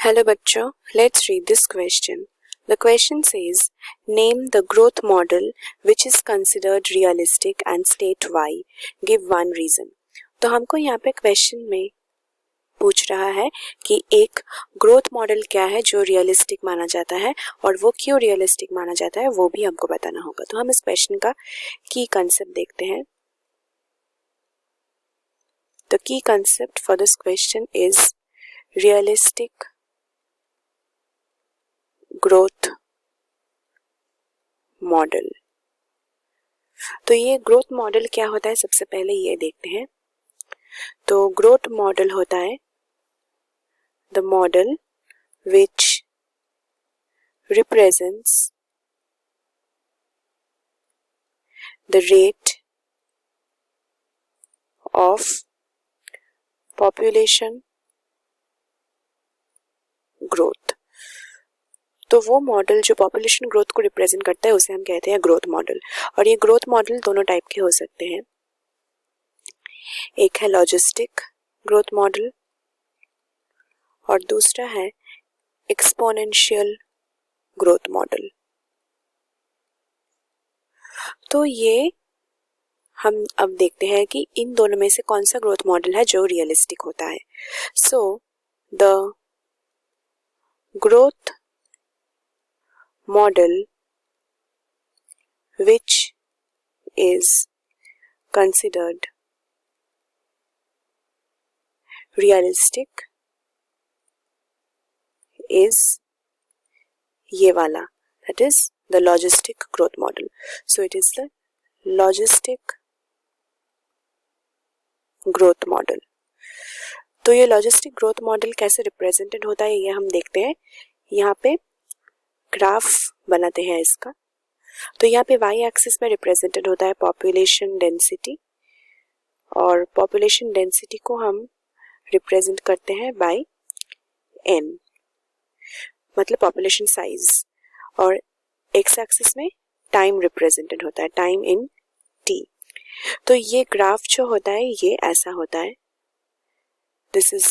Hello बच्चों, let's read this question. The question says, name the growth model which is considered realistic and state why. Give one reason. तो हमको यहाँ पे question में पूछ रहा है कि एक ग्रोथ मॉडल क्या है जो रियलिस्टिक माना जाता है और वो क्यों रियलिस्टिक माना जाता है वो भी हमको बताना होगा. तो हम इस क्वेश्चन का की कंसेप्ट देखते हैं. The key concept for this question is realistic growth model. तो ये ग्रोथ मॉडल क्या होता है सबसे पहले ये देखते हैं. तो ग्रोथ मॉडल होता है the model which represents the rate of population growth. तो वो मॉडल जो पॉपुलेशन ग्रोथ को रिप्रेजेंट करता है उसे हम कहते हैं ग्रोथ मॉडल. और ये ग्रोथ मॉडल दोनों टाइप के हो सकते हैं. एक है लॉजिस्टिक ग्रोथ मॉडल और दूसरा है एक्सपोनेंशियल ग्रोथ मॉडल. तो ये हम अब देखते हैं कि इन दोनों में से कौन सा ग्रोथ मॉडल है जो रियलिस्टिक होता है. So the growth model which is considered realistic is ये वाला, that is the logistic growth model. So it is the logistic growth model. तो ये logistic growth model कैसे represented होता है ये हम देखते हैं. यहाँ पे ग्राफ बनाते हैं इसका. तो यहाँ पे वाई एक्सिस में रिप्रेजेंटेड होता है पॉपुलेशन डेंसिटी और पॉपुलेशन डेंसिटी को हम रिप्रेजेंट करते हैं बाय एन, मतलब पॉपुलेशन साइज. और एक्स एक्सिस में टाइम रिप्रेजेंटेड होता है, टाइम इन टी. तो ये ग्राफ जो होता है ये ऐसा होता है. This is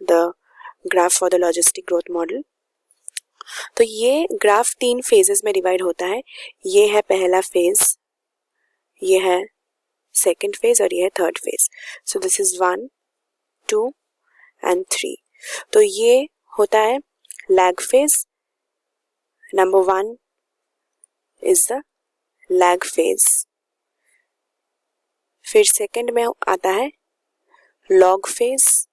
the graph for the logistic growth model. तो ये ग्राफ 3 फेजेस में डिवाइड होता है. ये है पहला फेज, ये है सेकंड फेज और ये है third phase. So this is 1, 2 and 3. तो ये होता है lag phase. Number 1 is the lag phase. फिर सेकंड में आता है लॉग फेज.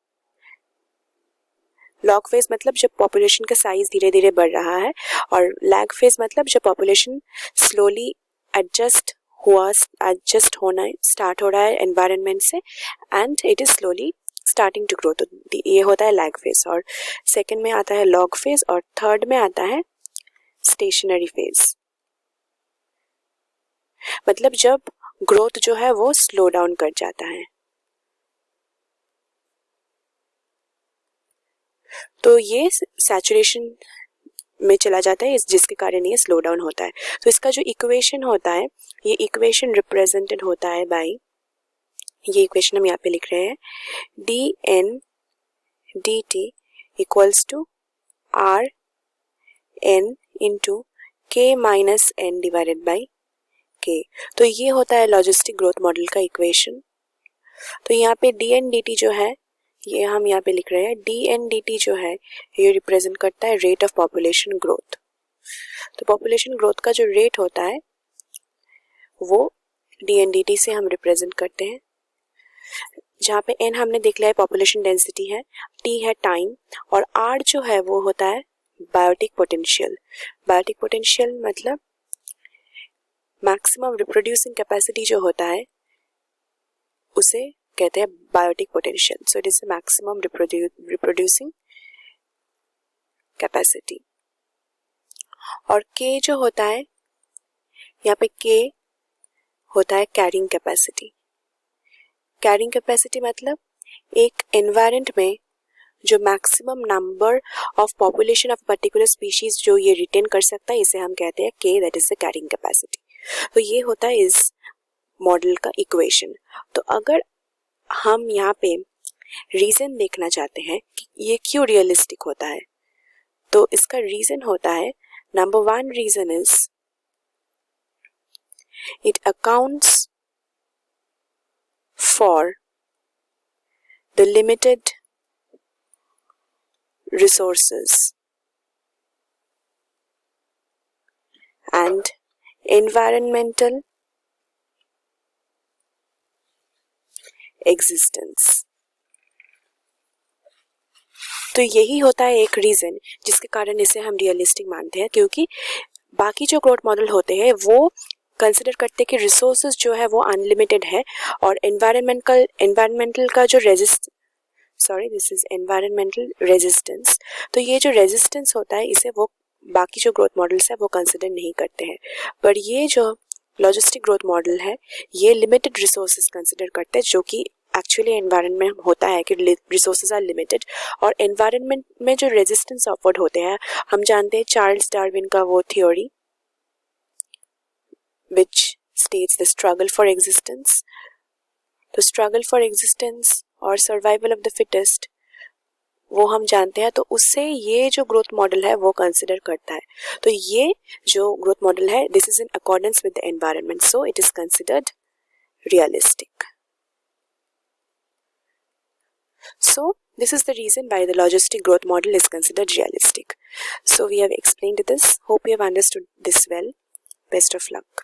लॉग फेज मतलब जब पॉपुलेशन का साइज धीरे धीरे बढ़ रहा है और लैग फेज मतलब जब पॉपुलेशन स्लोली एडजस्ट होना स्टार्ट हो रहा है एनवायरनमेंट से and it is slowly starting to grow. तो ये होता है लैग फेज. और सेकंड में आता है लॉग फेज और थर्ड में आता है स्टेशनरी फेज, मतलब जब ग्रोथ जो है वो स्लो डाउन कर जाता है. तो ये सैचुरेशन में चला जाता है जिसके कारण ये स्लो डाउन होता है. तो इसका जो इक्वेशन होता है ये इक्वेशन रिप्रेजेंटेड होता है बाय, ये इक्वेशन हम यहाँ पे लिख रहे हैं, D N D T equals to R N into K minus N divided by K. तो ये होता है लॉजिस्टिक ग्रोथ मॉडल का इक्वेशन. तो यहाँ पे डी एन डी टी जो है ये हम यहाँ पे लिख रहे हैं. डी एन डी टी जो है ये रिप्रेजेंट करता है रेट ऑफ पॉपुलेशन ग्रोथ. तो पॉपुलेशन ग्रोथ का जो रेट होता है वो डी एन डी टी से हम रिप्रेजेंट करते हैं. जहाँ पे एन हमने देख लिया है पॉपुलेशन डेंसिटी है, टी है टाइम और आर जो है वो होता है बायोटिक पोटेंशियल. बायोटिक पोटेंशियल मतलब मैक्सिमम रिप्रोड्यूसिंग कैपेसिटी जो होता है उसे कहते हैं biotic potential. So it is maximum reproducing capacity. और के जो होता है यहाँ पे के होता है कैरिंग कैपेसिटी. कैरिंग कैपेसिटी मतलब एक एनवायरनमेंट में जो maximum number of population of particular species जो ये रिटेन कर सकता है इसे हम कहते हैं के, that is the carrying capacity. तो ये होता है इस मॉडल का इक्वेशन. तो अगर हम यहाँ पे रीजन देखना चाहते हैं कि ये क्यों रियलिस्टिक होता है, तो इसका रीजन होता है, number 1 reason is it accounts for the limited resources and environmental existence। तो यही होता है एक रीजन जिसके कारण इसे हम रियलिस्टिक मानते हैं, क्योंकि बाकी जो ग्रोथ मॉडल होते हैं वो कंसिडर करते हैं कि रिसोर्सेज जो है वो अनलिमिटेड है, और एनवायरमेंटल का जो दिस इज एनवायरमेंटल रेजिस्टेंस। तो ये जो रेजिस्टेंस होता है इसे वो बाकी जो ग्रोथ मॉडल्स है वो कंसिडर नहीं करते हैं, पर ये जो लॉजिस्टिक ग्रोथ मॉडल है ये लिमिटेड रिसोर्सेज कंसिडर करते हैं, जो कि एक्चुअली एनवायरनमेंट में होता है कि रिसोर्सेज आर लिमिटेड, और एनवायरनमेंट में जो रेजिस्टेंस ऑफर्ड होते हैं, हम जानते हैं चार्ल्स डार्विन का वो theory which states the struggle for existence. तो स्ट्रगल फॉर एग्जिस्टेंस और सर्वाइवल ऑफ द फिटेस्ट वो हम जानते हैं, तो उससे ये जो ग्रोथ मॉडल है वो कंसिडर करता है। तो ये जो ग्रोथ मॉडल है this is in accordance with the environment, so it is considered realistic. So this is the reason why the logistic growth model is considered realistic. So we have explained this. Hope you have understood this well. Best of luck.